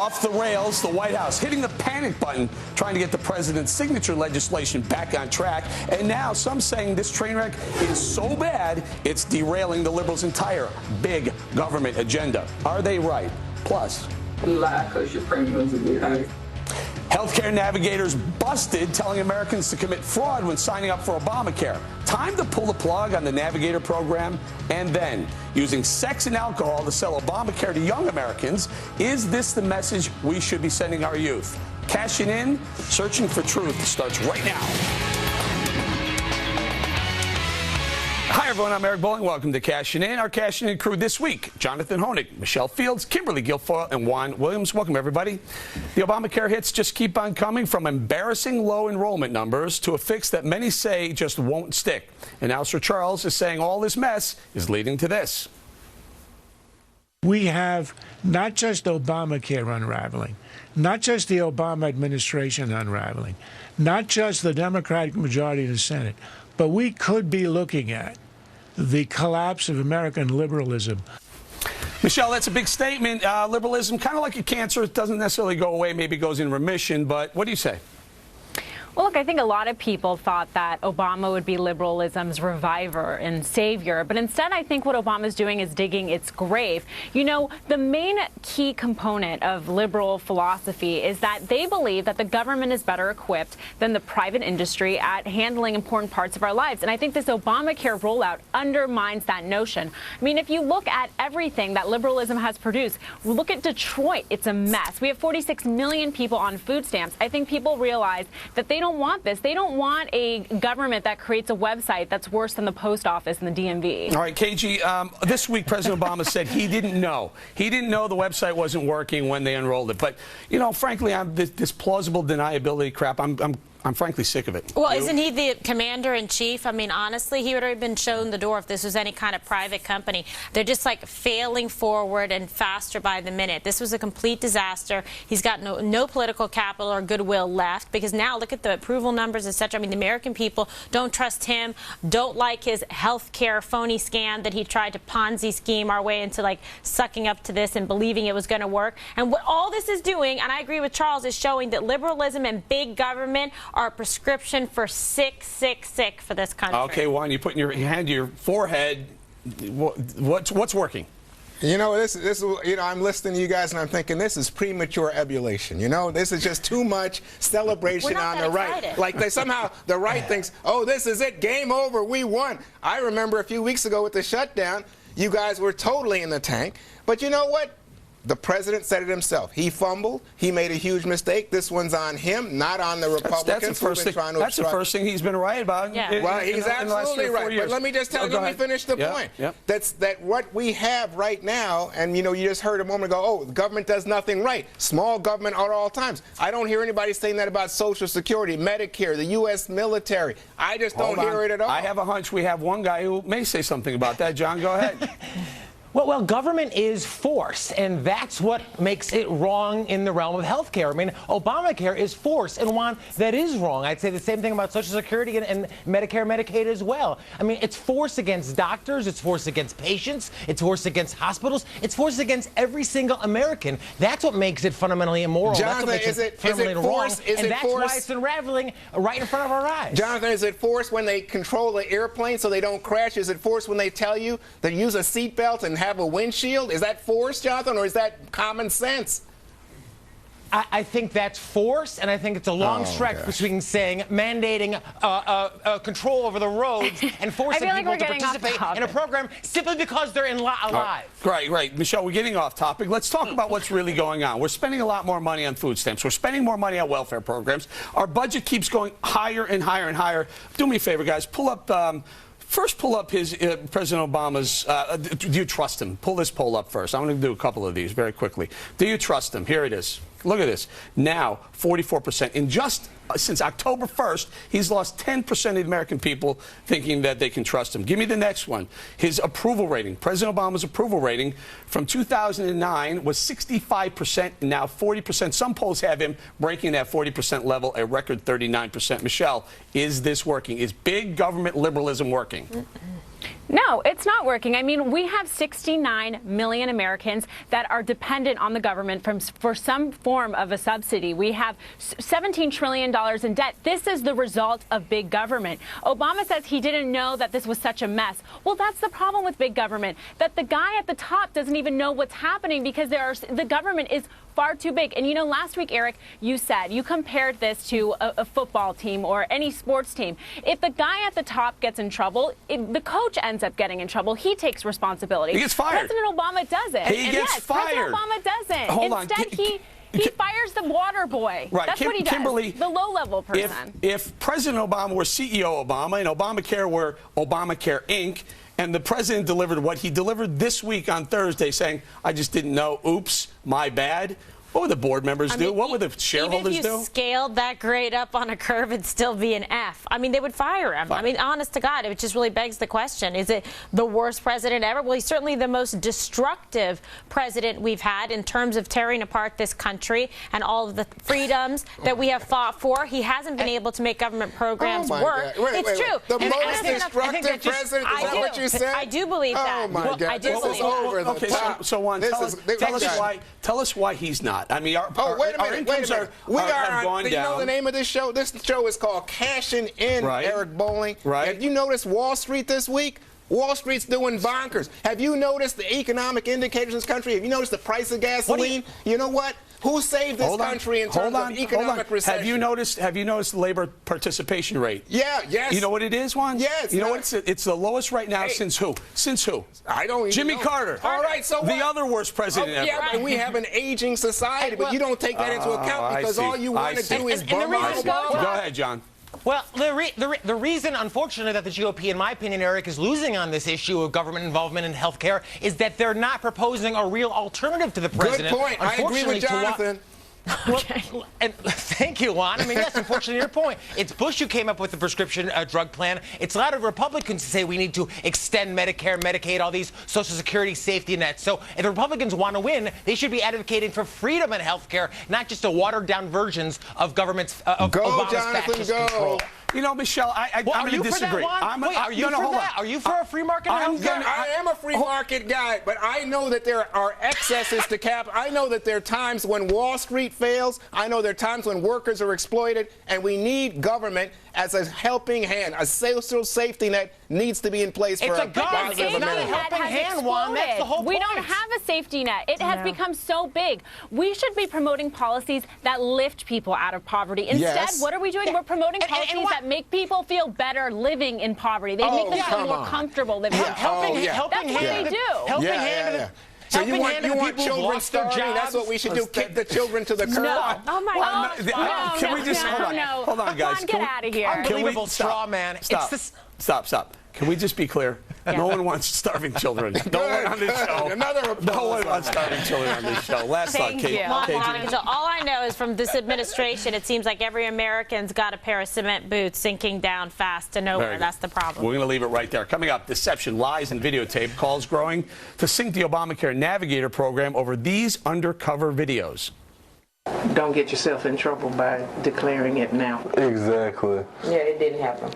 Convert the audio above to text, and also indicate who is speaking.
Speaker 1: Off the rails, the White House hitting the panic button, trying to get the president's signature legislation back on track. And now some saying this train wreck is so bad, it's derailing the liberals' entire big government agenda. Are they right? Plus,
Speaker 2: because your premiums will be high.
Speaker 1: Healthcare navigators busted telling Americans to commit fraud when signing up for Obamacare. Time to pull the plug on the Navigator program. And then, using sex and alcohol to sell Obamacare to young Americans. Is this the message we should be sending our youth? Cashing in, searching for truth starts right now. Hi, everyone. I'm Eric Bolling. Welcome to Cashing In. Our Cashing In crew this week: Jonathan Honig, Michelle Fields, Kimberly Guilfoyle, and Juan Williams. Welcome, everybody. The Obamacare hits just keep on coming, from embarrassing low enrollment numbers to a fix that many say just won't stick. And now Sir Charles is saying all this mess is leading to this.
Speaker 3: We have not just Obamacare unraveling, not just the Obama administration unraveling, not just the Democratic majority in the Senate, but we could be looking at the collapse of American liberalism.
Speaker 1: Michelle, that's a big statement. Liberalism, kind of like a cancer, it doesn't necessarily go away, maybe goes in remission, but what do you say?
Speaker 4: Well, look, I think a lot of people thought that Obama would be liberalism's reviver and savior. But instead, I think what Obama's doing is digging its grave. You know, the main key component of liberal philosophy is that they believe that the government is better equipped than the private industry at handling important parts of our lives. And I think this Obamacare rollout undermines that notion. I mean, if you look at everything that liberalism has produced, look at Detroit. It's a mess. We have 46 million people on food stamps. I think people realize that they don't want this. They don't want a government that creates a website that's worse than the post office and the DMV.
Speaker 1: All right, KG, this week President Obama said he didn't know. He didn't know the website wasn't working when they enrolled it. But, you know, frankly, this plausible deniability crap, I'm frankly sick of it.
Speaker 5: Well, isn't he the commander-in-chief? I mean, honestly, he would have been shown the door if this was any kind of private company. They're just like failing forward and faster by the minute. This was a complete disaster. He's got no political capital or goodwill left, because now look at the approval numbers, etc. I mean, the American people don't trust him, don't like his health care phony scam that he tried to Ponzi scheme our way into, like, sucking up to this and believing it was going to work. And what all this is doing, and I agree with Charles, is showing that liberalism and big government are a prescription for sick for this country.
Speaker 1: Okay, Juan, you put your hand to your forehead. What's working?
Speaker 6: You know, this you know, I'm listening to you guys and I'm thinking this is premature ebullition. You know, this is just too much celebration on the right. Like somehow the right thinks, oh, this is it, game over, we won. I remember a few weeks ago with the shutdown, you guys were totally in the tank. But you know what? The president said it himself. He fumbled. He made a huge mistake. This one's on him, not on the Republicans.
Speaker 1: That's the first thing he's been right about.
Speaker 5: Yeah.
Speaker 6: Well, he's absolutely right. But let me just tell you, let me finish the point.
Speaker 1: Yep.
Speaker 6: That what we have right now, and you know, you just heard a moment ago, oh, the government does nothing right. Small government at all times. I don't hear anybody saying that about Social Security, Medicare, the U.S. military. I just don't hear it at all.
Speaker 1: I have a hunch we have one guy who may say something about that. John, go ahead.
Speaker 7: Well, government is force, and that's what makes it wrong in the realm of health care. I mean, Obamacare is force, and one that is wrong. I'd say the same thing about Social Security and Medicare, Medicaid as well. I mean, it's force against doctors, it's force against patients, it's force against hospitals, it's force against every single American. That's what makes it fundamentally immoral.
Speaker 6: Jonathan,
Speaker 7: that's what makes it fundamentally wrong, and that's why it's unraveling right in front of our eyes.
Speaker 6: Jonathan, is it force when they control the airplane so they don't crash? Is it force when they tell you to use a seatbelt and have a windshield? Is that force, Jonathan, or is that common sense?
Speaker 7: I think that's force, and I think it's a long stretch between saying mandating control over the roads and forcing people to participate in a program simply because they're alive.
Speaker 1: Right. Michelle, we're getting off topic. Let's talk about what's really going on. We're spending a lot more money on food stamps. We're spending more money on welfare programs. Our budget keeps going higher and higher and higher. Do me a favor, guys. Pull up... First, pull up his President Obama's. Do you trust him? Pull this poll up first. I'm going to do a couple of these very quickly. Do you trust him? Here it is. Look at this. Now, 44%. In just since October 1st, he's lost 10% of the American people thinking that they can trust him. Give me the next one. His approval rating. President Obama's approval rating from 2009 was 65%, now 40%. Some polls have him breaking that 40% level, a record 39%. Michelle, is this working? Is big government liberalism working?
Speaker 4: No, it's not working. I mean, we have 69 million Americans that are dependent on the government for some form of a subsidy. We have $17 trillion in debt. This is the result of big government. Obama says he didn't know that this was such a mess. Well, that's the problem with big government, that the guy at the top doesn't even know what's happening because the government is far too big. And you know, last week, Eric, you compared this to a football team or any sports team. If the guy at the top gets in trouble, the coach ends up getting in trouble. He takes responsibility.
Speaker 1: He gets fired.
Speaker 4: President Obama doesn't.
Speaker 1: He gets fired.
Speaker 4: President Obama doesn't.
Speaker 1: Hold on.
Speaker 4: Instead, he fires the water boy.
Speaker 1: Right.
Speaker 4: That's what he does.
Speaker 1: Kimberly,
Speaker 4: the low-level person.
Speaker 1: If President Obama were CEO Obama and Obamacare were Obamacare Inc., and the president delivered what he delivered this week on Thursday, saying, I just didn't know, oops, my bad. What would the board members do? What would the shareholders do?
Speaker 5: Even if you scaled that grade up on a curve, it'd still be an F. I mean, they would fire him. I mean, honest to God, it just really begs the question. Is it the worst president ever? Well, he's certainly the most destructive president we've had in terms of tearing apart this country and all of the freedoms that we have fought for. He hasn't been able to make government programs work. It's true.
Speaker 6: The most destructive president, is that what you said?
Speaker 5: I do believe that.
Speaker 6: Oh, my God. This is over the top.
Speaker 1: So Juan, tell us why he's not. I mean,
Speaker 6: wait a minute. We are
Speaker 1: gone
Speaker 6: you
Speaker 1: down.
Speaker 6: know the name of this show? This show is called Cashing In, Eric Bowling.
Speaker 1: Right.
Speaker 6: Have you noticed Wall Street this week? Wall Street's doing bonkers. Have you noticed the economic indicators in this country? Have you noticed the price of gasoline? You know what? Who saved this country in terms of economic recession?
Speaker 1: Have you noticed the labor participation rate?
Speaker 6: Yes.
Speaker 1: You know what it is, Juan?
Speaker 6: Yes.
Speaker 1: You know what? It's the lowest right now since who? Since who?
Speaker 6: I don't even
Speaker 1: Jimmy
Speaker 6: know.
Speaker 1: Carter.
Speaker 6: All right, so
Speaker 1: the other worst president ever.
Speaker 6: Yeah, and we have an aging society, but you don't take that into account because all you want to do is bum us.
Speaker 1: Go ahead, John.
Speaker 7: Well, the reason, unfortunately, that the GOP, in my opinion, Eric, is losing on this issue of government involvement in health care is that they're not proposing a real alternative to the president.
Speaker 6: Good point. I agree with Jonathan.
Speaker 7: Okay. Well, and thank you, Juan. I mean, yes, unfortunately, your point. It's Bush who came up with the prescription drug plan. It's a lot of Republicans who say we need to extend Medicare, Medicaid, all these Social Security safety nets. So if the Republicans want to win, they should be advocating for freedom in health care, not just a watered-down versions of government's Obama's fascist control.
Speaker 1: You know, Michelle, I'm going to disagree.
Speaker 7: Are you for that? Are you for a free market health care?
Speaker 6: I am a free market guy, but I know that there are excesses to cap. I know that there are times when Wall Street fails. I know there are times when workers are exploited, and we need government as a helping hand. A social safety net needs to be in place for a positive America.
Speaker 7: It's not a helping hand, Juan. That's the whole point.
Speaker 4: We don't have a safety net. It has become so big. We should be promoting policies that lift people out of poverty. Instead, what are we doing? We're promoting policies that make people feel better living in poverty. They make them feel more comfortable living in poverty. That's what they do.
Speaker 7: Helping hand.
Speaker 6: So you want children starving? That's what we should do. Kick the children to the curb.
Speaker 4: No. Oh my God.
Speaker 1: Can we just hold on, guys?
Speaker 4: Juan, get out of here.
Speaker 7: Unbelievable straw man.
Speaker 1: Stop. Can we just be clear? No one wants starving children. No one on this show. No one wants starving children on this show. Last thought, Kate.
Speaker 5: So all I know is from this administration, it seems like every American's got a pair of cement boots sinking down fast to nowhere. That's the problem.
Speaker 1: We're going to leave it right there. Coming up, deception, lies, and videotape. Calls growing to sink the Obamacare Navigator program over these undercover videos.
Speaker 8: Don't get yourself in trouble by declaring it now.
Speaker 9: Exactly.
Speaker 8: Yeah, it didn't happen.